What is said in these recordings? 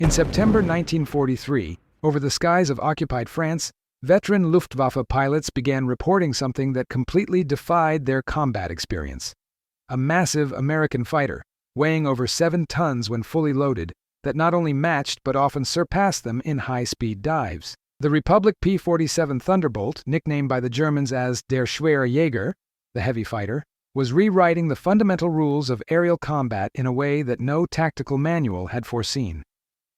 In September 1943, over the skies of occupied France, veteran Luftwaffe pilots began reporting something that completely defied their combat experience. A massive American fighter, weighing over 7 tons when fully loaded, that not only matched but often surpassed them in high-speed dives. The Republic P-47 Thunderbolt, nicknamed by the Germans as der schwere Jäger, the heavy fighter, was rewriting the fundamental rules of aerial combat in a way that no tactical manual had foreseen.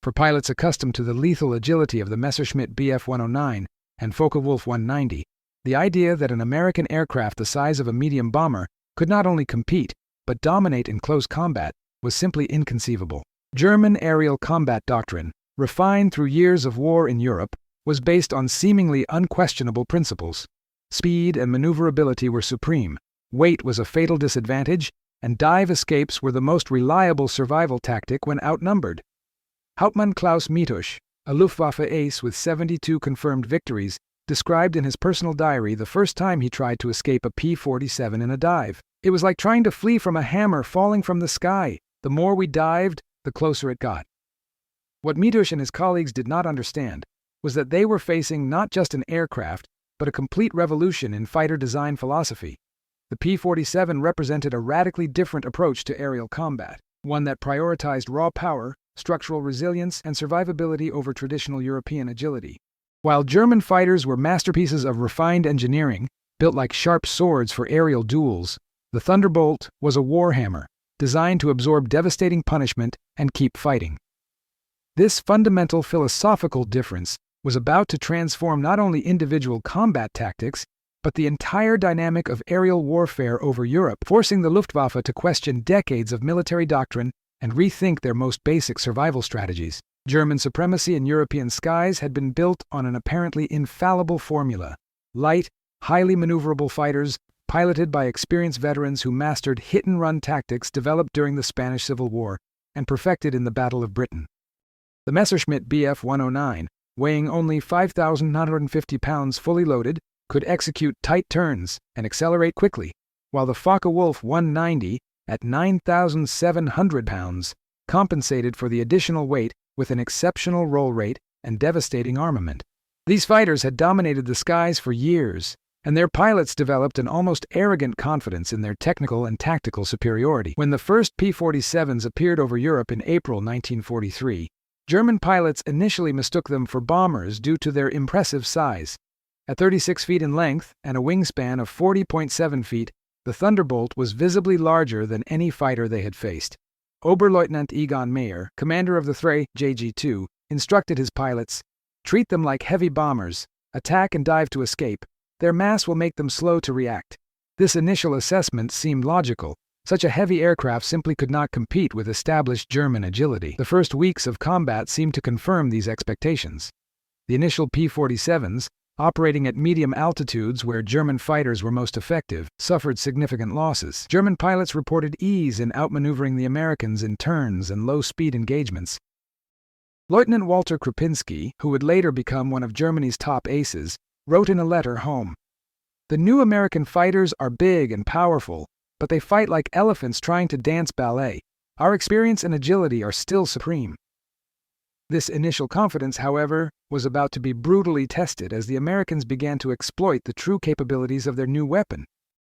For pilots accustomed to the lethal agility of the Messerschmitt Bf 109 and Focke-Wulf 190, the idea that an American aircraft the size of a medium bomber could not only compete, but dominate in close combat, was simply inconceivable. German aerial combat doctrine, refined through years of war in Europe, was based on seemingly unquestionable principles. Speed and maneuverability were supreme, weight was a fatal disadvantage, and dive escapes were the most reliable survival tactic when outnumbered. Hauptmann Klaus Mitusch, a Luftwaffe ace with 72 confirmed victories, described in his personal diary the first time he tried to escape a P-47 in a dive. It was like trying to flee from a hammer falling from the sky. The more we dived, the closer it got. What Mitusch and his colleagues did not understand was that they were facing not just an aircraft, but a complete revolution in fighter design philosophy. The P-47 represented a radically different approach to aerial combat, one that prioritized raw power, structural resilience, and survivability over traditional European agility. While German fighters were masterpieces of refined engineering, built like sharp swords for aerial duels, the Thunderbolt was a warhammer, designed to absorb devastating punishment and keep fighting. This fundamental philosophical difference was about to transform not only individual combat tactics, but the entire dynamic of aerial warfare over Europe, forcing the Luftwaffe to question decades of military doctrine and rethink their most basic survival strategies. German supremacy in European skies had been built on an apparently infallible formula: light, highly maneuverable fighters, piloted by experienced veterans who mastered hit-and-run tactics developed during the Spanish Civil War and perfected in the Battle of Britain. The Messerschmitt Bf 109, weighing only 5,950 pounds fully loaded, could execute tight turns and accelerate quickly, while the Focke-Wulf 190, at 9,700 pounds, compensated for the additional weight with an exceptional roll rate and devastating armament. These fighters had dominated the skies for years, and their pilots developed an almost arrogant confidence in their technical and tactical superiority. When the first P-47s appeared over Europe in April 1943, German pilots initially mistook them for bombers due to their impressive size. At 36 feet in length and a wingspan of 40.7 feet, the Thunderbolt was visibly larger than any fighter they had faced. Oberleutnant Egon Mayer, commander of the Three JG-2, instructed his pilots, "Treat them like heavy bombers, attack and dive to escape. Their mass will make them slow to react." This initial assessment seemed logical. Such a heavy aircraft simply could not compete with established German agility. The first weeks of combat seemed to confirm these expectations. The initial P-47s, operating at medium altitudes where German fighters were most effective, suffered significant losses. German pilots reported ease in outmaneuvering the Americans in turns and low-speed engagements. Lieutenant Walter Krupinski, who would later become one of Germany's top aces, wrote in a letter home, "The new American fighters are big and powerful, but they fight like elephants trying to dance ballet. Our experience and agility are still supreme." This initial confidence, however, was about to be brutally tested as the Americans began to exploit the true capabilities of their new weapon.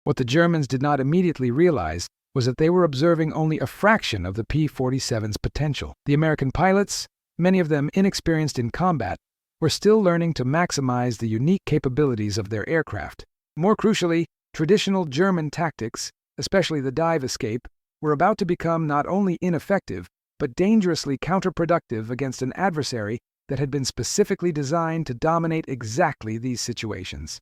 What the Germans did not immediately realize was that they were observing only a fraction of the P-47's potential. The American pilots, many of them inexperienced in combat, were still learning to maximize the unique capabilities of their aircraft. More crucially, traditional German tactics, especially the dive escape, were about to become not only ineffective, but dangerously counterproductive against an adversary that had been specifically designed to dominate exactly these situations.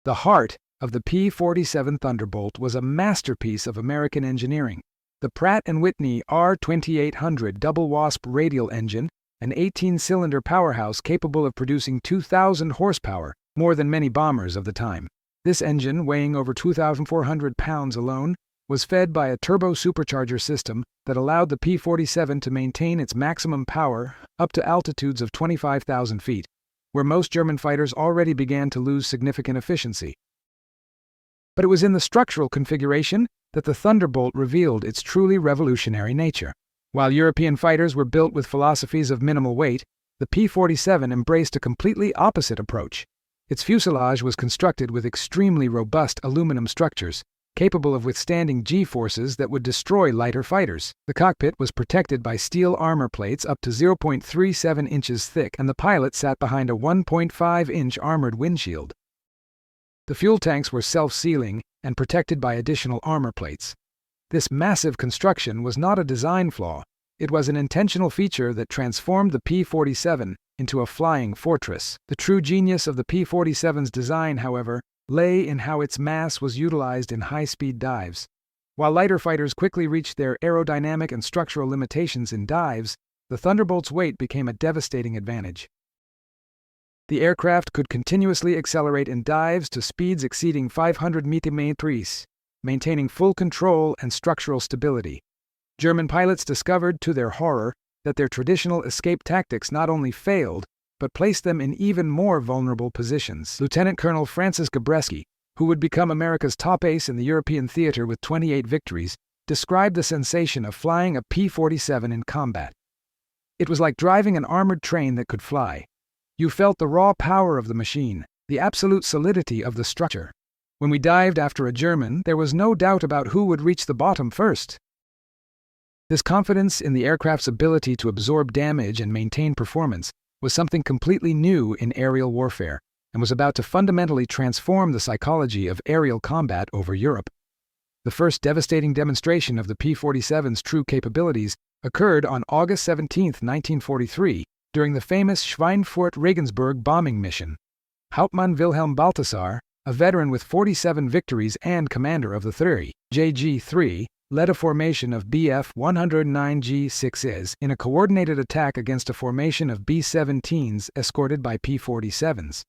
The heart of the P-47 Thunderbolt was a masterpiece of American engineering. The Pratt Whitney R-2800 double-wasp radial engine, an 18-cylinder powerhouse capable of producing 2,000 horsepower, more than many bombers of the time. This engine, weighing over 2,400 pounds alone, was fed by a turbo-supercharger system that allowed the P-47 to maintain its maximum power up to altitudes of 25,000 feet, where most German fighters already began to lose significant efficiency. But it was in the structural configuration that the Thunderbolt revealed its truly revolutionary nature. While European fighters were built with philosophies of minimal weight, the P-47 embraced a completely opposite approach. Its fuselage was constructed with extremely robust aluminum structures, capable of withstanding G-forces that would destroy lighter fighters. The cockpit was protected by steel armor plates up to 0.37 inches thick, and the pilot sat behind a 1.5-inch armored windshield. The fuel tanks were self-sealing and protected by additional armor plates. This massive construction was not a design flaw. It was an intentional feature that transformed the P-47 into a flying fortress. The true genius of the P-47's design, however, lay in how its mass was utilized in high-speed dives. While lighter fighters quickly reached their aerodynamic and structural limitations in dives, the Thunderbolt's weight became a devastating advantage. The aircraft could continuously accelerate in dives to speeds exceeding 500 meters, maintaining full control and structural stability. German pilots discovered, to their horror, that their traditional escape tactics not only failed, but placed them in even more vulnerable positions. Lieutenant Colonel Francis Gabreski, who would become America's top ace in the European theater with 28 victories, described the sensation of flying a P-47 in combat. It was like driving an armored train that could fly. You felt the raw power of the machine, the absolute solidity of the structure. When we dived after a German, there was no doubt about who would reach the bottom first. This confidence in the aircraft's ability to absorb damage and maintain performance was something completely new in aerial warfare, and was about to fundamentally transform the psychology of aerial combat over Europe. The first devastating demonstration of the P-47's true capabilities occurred on August 17, 1943, during the famous Schweinfurt-Regensburg bombing mission. Hauptmann Wilhelm Balthasar, a veteran with 47 victories and commander of the 3rd JG-3, led a formation of Bf-109G6s in a coordinated attack against a formation of B-17s escorted by P-47s.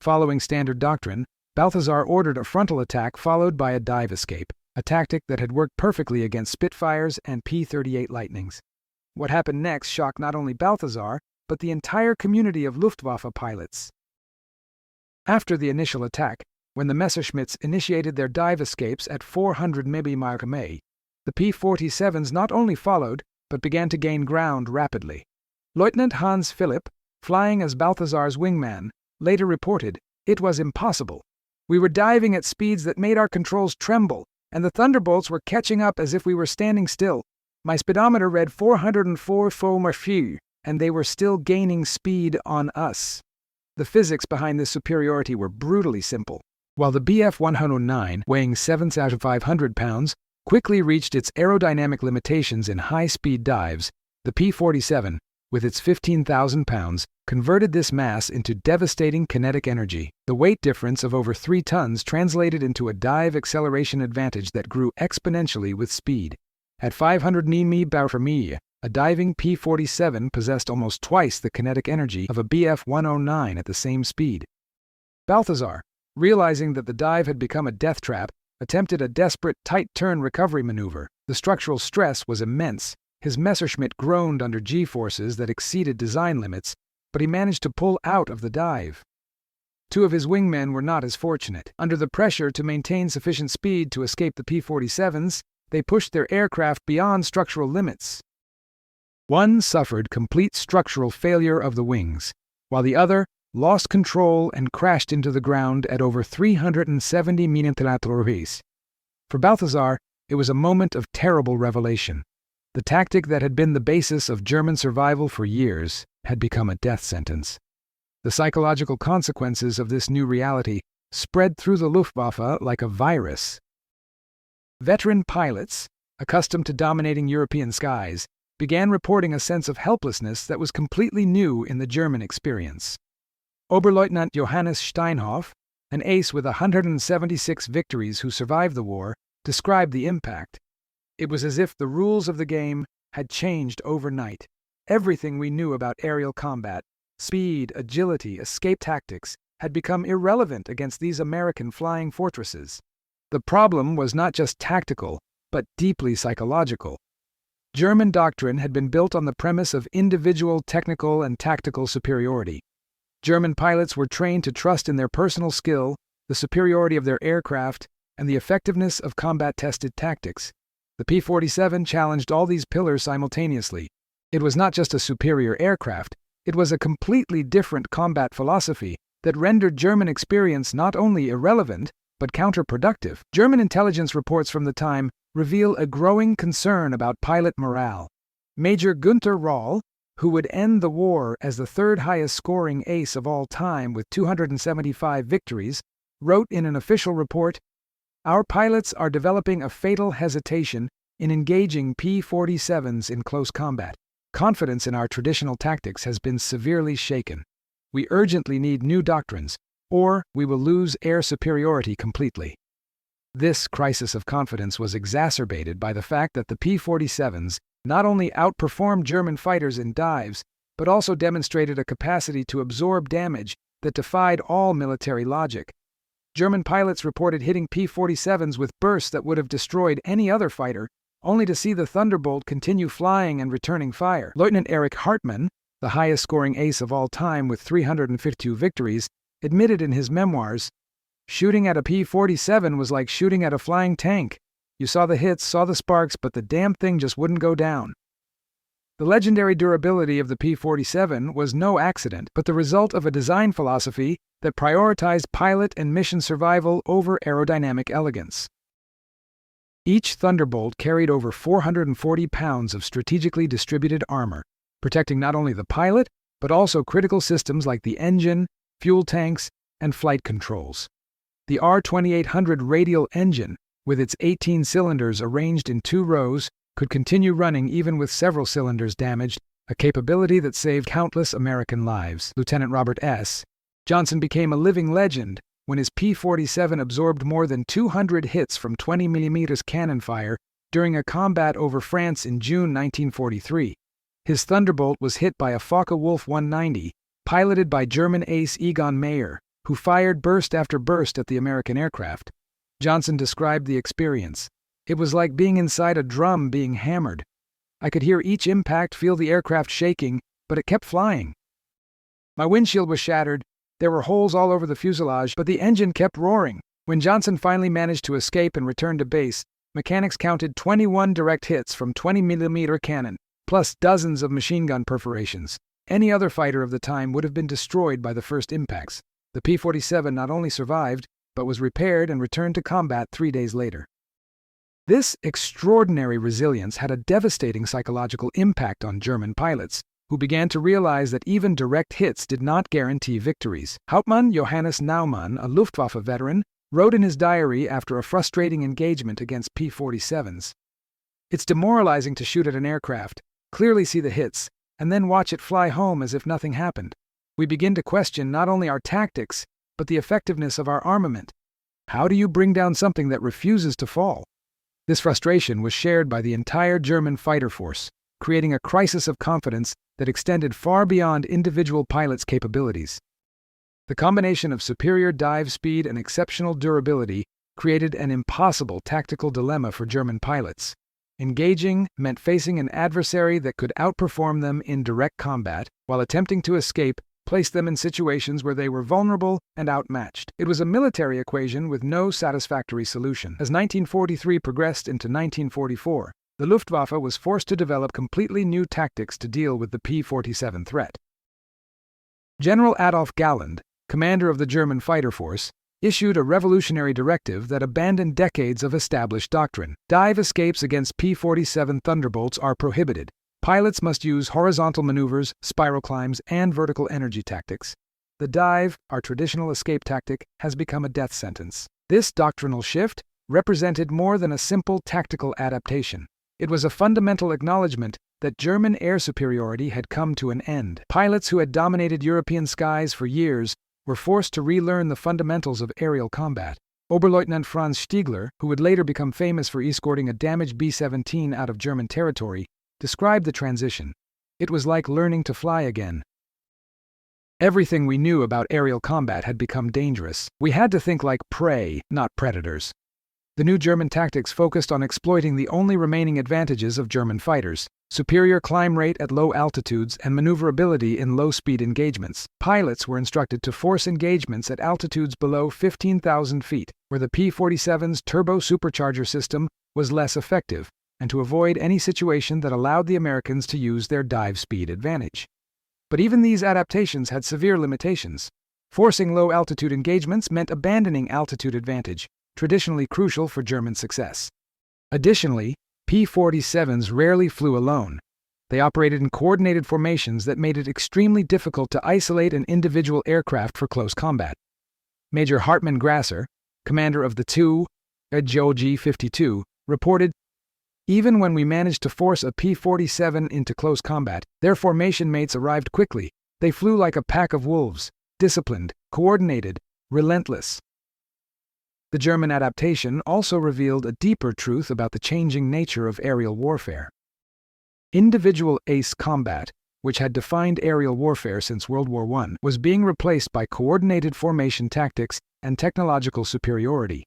Following standard doctrine, Balthasar ordered a frontal attack followed by a dive escape, a tactic that had worked perfectly against Spitfires and P-38 Lightnings. What happened next shocked not only Balthasar, but the entire community of Luftwaffe pilots. After the initial attack, when the Messerschmitts initiated their dive escapes at 400 mph, the P-47s not only followed, but began to gain ground rapidly. Lieutenant Hans Philipp, flying as Balthasar's wingman, later reported, "It was impossible. We were diving at speeds that made our controls tremble, and the Thunderbolts were catching up as if we were standing still. My speedometer read 404 mph, and they were still gaining speed on us." The physics behind this superiority were brutally simple. While the Bf-109, weighing 7,500 pounds, quickly reached its aerodynamic limitations in high-speed dives, the P-47, with its 15,000 pounds, converted this mass into devastating kinetic energy. The weight difference of over 3 tons translated into a dive acceleration advantage that grew exponentially with speed. At 500 mph, a diving P-47 possessed almost twice the kinetic energy of a Bf-109 at the same speed. Balthasar, realizing that the dive had become a death trap, attempted a desperate tight-turn recovery maneuver. The structural stress was immense. His Messerschmitt groaned under G-forces that exceeded design limits, but he managed to pull out of the dive. 2 of his wingmen were not as fortunate. Under the pressure to maintain sufficient speed to escape the P-47s, they pushed their aircraft beyond structural limits. One suffered complete structural failure of the wings, while the other lost control and crashed into the ground at over 370 meters. For Balthasar, it was a moment of terrible revelation. The tactic that had been the basis of German survival for years had become a death sentence. The psychological consequences of this new reality spread through the Luftwaffe like a virus. Veteran pilots, accustomed to dominating European skies, began reporting a sense of helplessness that was completely new in the German experience. Oberleutnant Johannes Steinhoff, an ace with 176 victories who survived the war, described the impact. It was as if the rules of the game had changed overnight. Everything we knew about aerial combat, speed, agility, escape tactics, had become irrelevant against these American flying fortresses. The problem was not just tactical, but deeply psychological. German doctrine had been built on the premise of individual technical and tactical superiority. German pilots were trained to trust in their personal skill, the superiority of their aircraft, and the effectiveness of combat-tested tactics. The P-47 challenged all these pillars simultaneously. It was not just a superior aircraft, it was a completely different combat philosophy that rendered German experience not only irrelevant, but counterproductive. German intelligence reports from the time reveal a growing concern about pilot morale. Major Günther Röhl, who would end the war as the third highest scoring ace of all time with 275 victories, wrote in an official report, "Our pilots are developing a fatal hesitation in engaging P-47s in close combat. Confidence in our traditional tactics has been severely shaken. We urgently need new doctrines, or we will lose air superiority completely." This crisis of confidence was exacerbated by the fact that the P-47s not only outperformed German fighters in dives, but also demonstrated a capacity to absorb damage that defied all military logic. German pilots reported hitting P-47s with bursts that would have destroyed any other fighter, only to see the Thunderbolt continue flying and returning fire. Lieutenant Erich Hartmann, the highest-scoring ace of all time with 352 victories, admitted in his memoirs, "Shooting at a P-47 was like shooting at a flying tank. You saw the hits, saw the sparks, but the damn thing just wouldn't go down." The legendary durability of the P-47 was no accident, but the result of a design philosophy that prioritized pilot and mission survival over aerodynamic elegance. Each Thunderbolt carried over 440 pounds of strategically distributed armor, protecting not only the pilot, but also critical systems like the engine, fuel tanks, and flight controls. The R-2800 radial engine, with its 18 cylinders arranged in 2 rows, could continue running even with several cylinders damaged, a capability that saved countless American lives. Lieutenant Robert S. Johnson became a living legend when his P-47 absorbed more than 200 hits from 20mm cannon fire during a combat over France in June 1943. His Thunderbolt was hit by a Focke-Wulf 190, piloted by German ace Egon Meyer, who fired burst after burst at the American aircraft. Johnson described the experience. "It was like being inside a drum being hammered. I could hear each impact, feel the aircraft shaking, but it kept flying. My windshield was shattered, there were holes all over the fuselage, but the engine kept roaring." When Johnson finally managed to escape and return to base, mechanics counted 21 direct hits from 20mm cannon, plus dozens of machine gun perforations. Any other fighter of the time would have been destroyed by the first impacts. The P-47 not only survived, but was repaired and returned to combat 3 days later. This extraordinary resilience had a devastating psychological impact on German pilots, who began to realize that even direct hits did not guarantee victories. Hauptmann Johannes Naumann, a Luftwaffe veteran, wrote in his diary after a frustrating engagement against P-47s, "It's demoralizing to shoot at an aircraft, clearly see the hits, and then watch it fly home as if nothing happened. We begin to question not only our tactics, but the effectiveness of our armament. How do you bring down something that refuses to fall?" This frustration was shared by the entire German fighter force, creating a crisis of confidence that extended far beyond individual pilots' capabilities. The combination of superior dive speed and exceptional durability created an impossible tactical dilemma for German pilots. Engaging meant facing an adversary that could outperform them in direct combat, while attempting to escape placed them in situations where they were vulnerable and outmatched. It was a military equation with no satisfactory solution. As 1943 progressed into 1944, the Luftwaffe was forced to develop completely new tactics to deal with the P-47 threat. General Adolf Galland, commander of the German fighter force, issued a revolutionary directive that abandoned decades of established doctrine. Dive escapes against P-47 Thunderbolts are prohibited. Pilots must use horizontal maneuvers, spiral climbs, and vertical energy tactics. The dive, our traditional escape tactic, has become a death sentence. This doctrinal shift represented more than a simple tactical adaptation. It was a fundamental acknowledgement that German air superiority had come to an end. Pilots who had dominated European skies for years were forced to relearn the fundamentals of aerial combat. Oberleutnant Franz Stiegler, who would later become famous for escorting a damaged B-17 out of German territory, described the transition. It was like learning to fly again. Everything we knew about aerial combat had become dangerous. We had to think like prey, not predators. The new German tactics focused on exploiting the only remaining advantages of German fighters: superior climb rate at low altitudes and maneuverability in low-speed engagements. Pilots were instructed to force engagements at altitudes below 15,000 feet, where the P-47's turbo supercharger system was less effective, and to avoid any situation that allowed the Americans to use their dive speed advantage. But even these adaptations had severe limitations. Forcing low-altitude engagements meant abandoning altitude advantage, traditionally crucial for German success. Additionally, P-47s rarely flew alone. They operated in coordinated formations that made it extremely difficult to isolate an individual aircraft for close combat. Major Hartmann Grasser, commander of the 2 GOG-52, reported, "Even when we managed to force a P-47 into close combat, their formation mates arrived quickly. They flew like a pack of wolves, disciplined, coordinated, relentless." The German adaptation also revealed a deeper truth about the changing nature of aerial warfare. Individual ace combat, which had defined aerial warfare since World War I, was being replaced by coordinated formation tactics and technological superiority.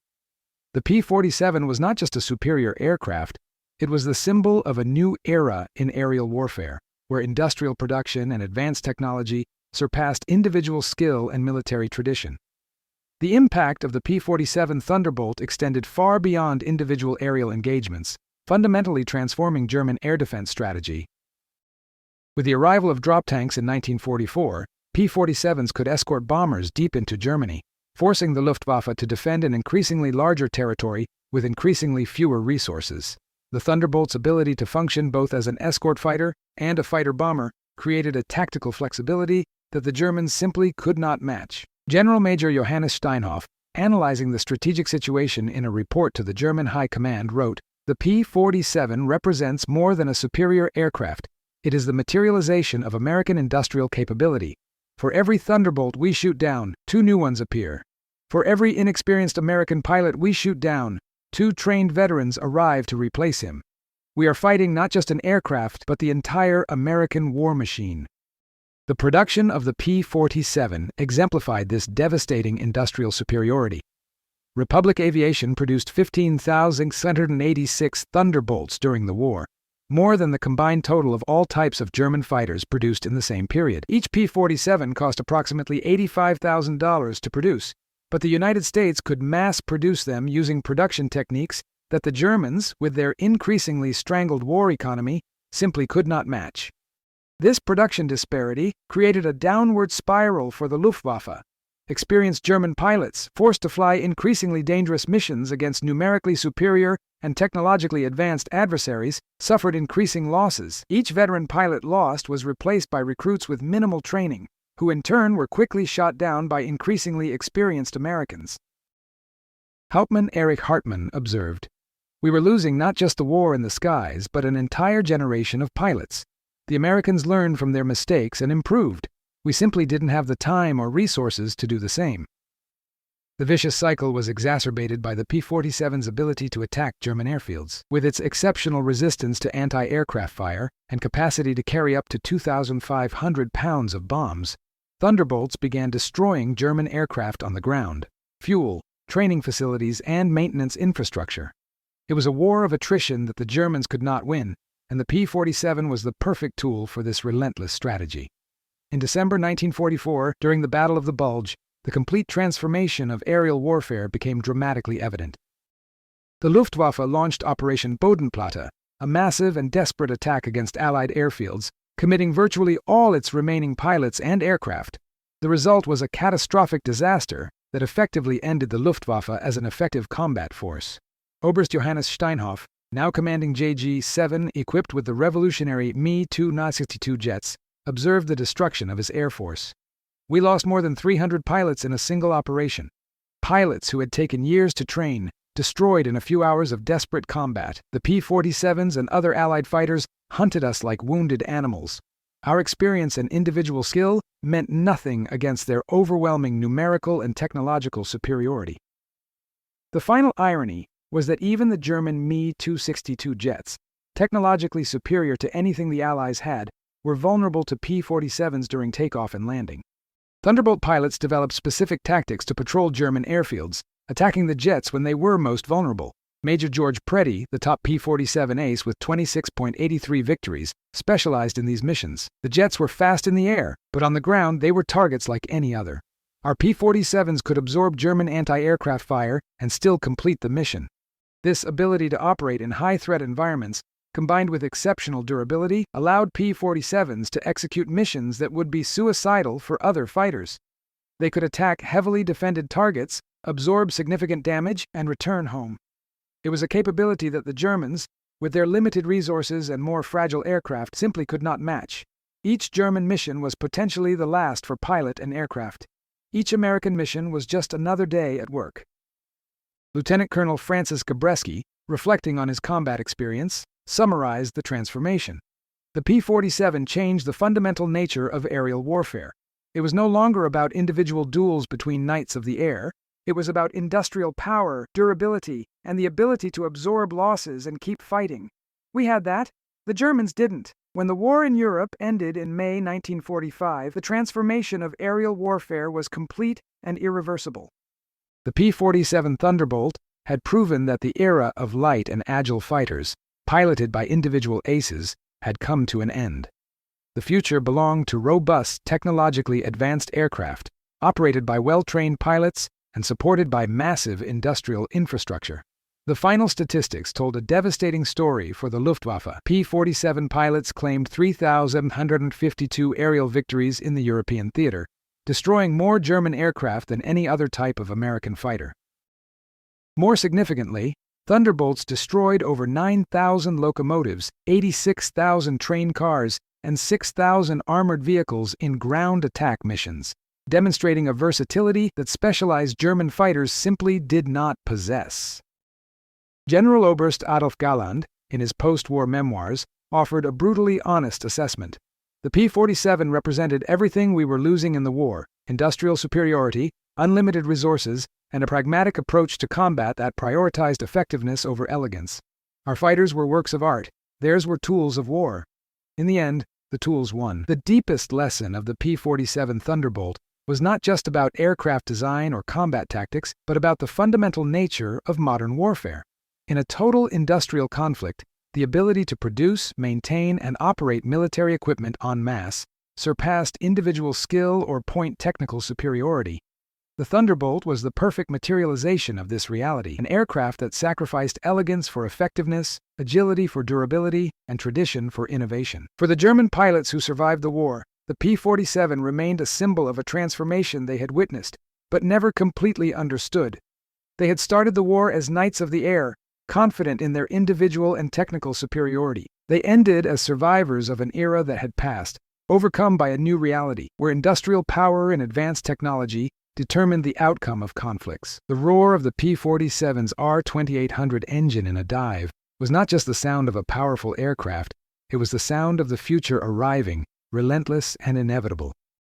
The P-47 was not just a superior aircraft, it was the symbol of a new era in aerial warfare, where industrial production and advanced technology surpassed individual skill and military tradition. The impact of the P-47 Thunderbolt extended far beyond individual aerial engagements, fundamentally transforming German air defense strategy. With the arrival of drop tanks in 1944, P-47s could escort bombers deep into Germany, forcing the Luftwaffe to defend an increasingly larger territory with increasingly fewer resources. The Thunderbolt's ability to function both as an escort fighter and a fighter-bomber created a tactical flexibility that the Germans simply could not match. General Major Johannes Steinhoff, analyzing the strategic situation in a report to the German High Command, wrote, "The P-47 represents more than a superior aircraft. It is the materialization of American industrial capability. For every Thunderbolt we shoot down, 2 new ones appear. For every inexperienced American pilot we shoot down, 2 trained veterans arrive to replace him. We are fighting not just an aircraft, but the entire American war machine." The production of the P-47 exemplified this devastating industrial superiority. Republic Aviation produced 15,686 Thunderbolts during the war, more than the combined total of all types of German fighters produced in the same period. Each P-47 cost approximately $85,000 to produce, but the United States could mass-produce them using production techniques that the Germans, with their increasingly strangled war economy, simply could not match. This production disparity created a downward spiral for the Luftwaffe. Experienced German pilots, forced to fly increasingly dangerous missions against numerically superior and technologically advanced adversaries, suffered increasing losses. Each veteran pilot lost was replaced by recruits with minimal training, who in turn were quickly shot down by increasingly experienced Americans. Hauptmann Erich Hartmann observed, "We were losing not just the war in the skies, but an entire generation of pilots. The Americans learned from their mistakes and improved. We simply didn't have the time or resources to do the same." The vicious cycle was exacerbated by the P-47's ability to attack German airfields. With its exceptional resistance to anti-aircraft fire and capacity to carry up to 2,500 pounds of bombs, Thunderbolts began destroying German aircraft on the ground, fuel, training facilities, and maintenance infrastructure. It was a war of attrition that the Germans could not win, and the P-47 was the perfect tool for this relentless strategy. In December 1944, during the Battle of the Bulge, the complete transformation of aerial warfare became dramatically evident. The Luftwaffe launched Operation Bodenplatte, a massive and desperate attack against Allied airfields, committing virtually all its remaining pilots and aircraft. The result was a catastrophic disaster that effectively ended the Luftwaffe as an effective combat force. Oberst Johannes Steinhoff, now commanding JG-7 equipped with the revolutionary Me-262 jets, observed the destruction of his air force. "We lost more than 300 pilots in a single operation. Pilots who had taken years to train, destroyed in a few hours of desperate combat. The P-47s and other Allied fighters hunted us like wounded animals. Our experience and individual skill meant nothing against their overwhelming numerical and technological superiority." The final irony was that even the German Me-262 jets, technologically superior to anything the Allies had, were vulnerable to P-47s during takeoff and landing. Thunderbolt pilots developed specific tactics to patrol German airfields, attacking the jets when they were most vulnerable. Major George Preddy, the top P-47 ace with 26.83 victories, specialized in these missions. The jets were fast in the air, but on the ground they were targets like any other. Our P-47s could absorb German anti-aircraft fire and still complete the mission. This ability to operate in high-threat environments, combined with exceptional durability, allowed P-47s to execute missions that would be suicidal for other fighters. They could attack heavily defended targets, absorb significant damage, and return home. It was a capability that the Germans, with their limited resources and more fragile aircraft, simply could not match. Each German mission was potentially the last for pilot and aircraft. Each American mission was just another day at work. Lieutenant Colonel Francis Gabreski, reflecting on his combat experience, summarized the transformation. The P-47 changed the fundamental nature of aerial warfare. It was no longer about individual duels between knights of the air. It was about industrial power, durability, and the ability to absorb losses and keep fighting. We had that. The Germans didn't. When the war in Europe ended in May 1945, the transformation of aerial warfare was complete and irreversible. The P-47 Thunderbolt had proven that the era of light and agile fighters, piloted by individual aces, had come to an end. The future belonged to robust, technologically advanced aircraft, operated by well-trained pilots and supported by massive industrial infrastructure. The final statistics told a devastating story for the Luftwaffe. P-47 pilots claimed 3,152 aerial victories in the European theater, destroying more German aircraft than any other type of American fighter. More significantly, Thunderbolts destroyed over 9,000 locomotives, 86,000 train cars, and 6,000 armored vehicles in ground attack missions, demonstrating a versatility that specialized German fighters simply did not possess. General Oberst Adolf Galland, in his post-war memoirs, offered a brutally honest assessment. The P-47 represented everything we were losing in the war: industrial superiority, unlimited resources, and a pragmatic approach to combat that prioritized effectiveness over elegance. Our fighters were works of art. Theirs were tools of war. In the end, the tools won. The deepest lesson of the P-47 Thunderbolt was not just about aircraft design or combat tactics, but about the fundamental nature of modern warfare. In a total industrial conflict, the ability to produce, maintain, and operate military equipment en masse surpassed individual skill or point technical superiority. The Thunderbolt was the perfect materialization of this reality, an aircraft that sacrificed elegance for effectiveness, agility for durability, and tradition for innovation. For the German pilots who survived the war, the P-47 remained a symbol of a transformation they had witnessed, but never completely understood. They had started the war as knights of the air, confident in their individual and technical superiority. They ended as survivors of an era that had passed, overcome by a new reality, where industrial power and advanced technology determined the outcome of conflicts. The roar of the P-47's R-2800 engine in a dive was not just the sound of a powerful aircraft, it was the sound of the future arriving, relentless and inevitable.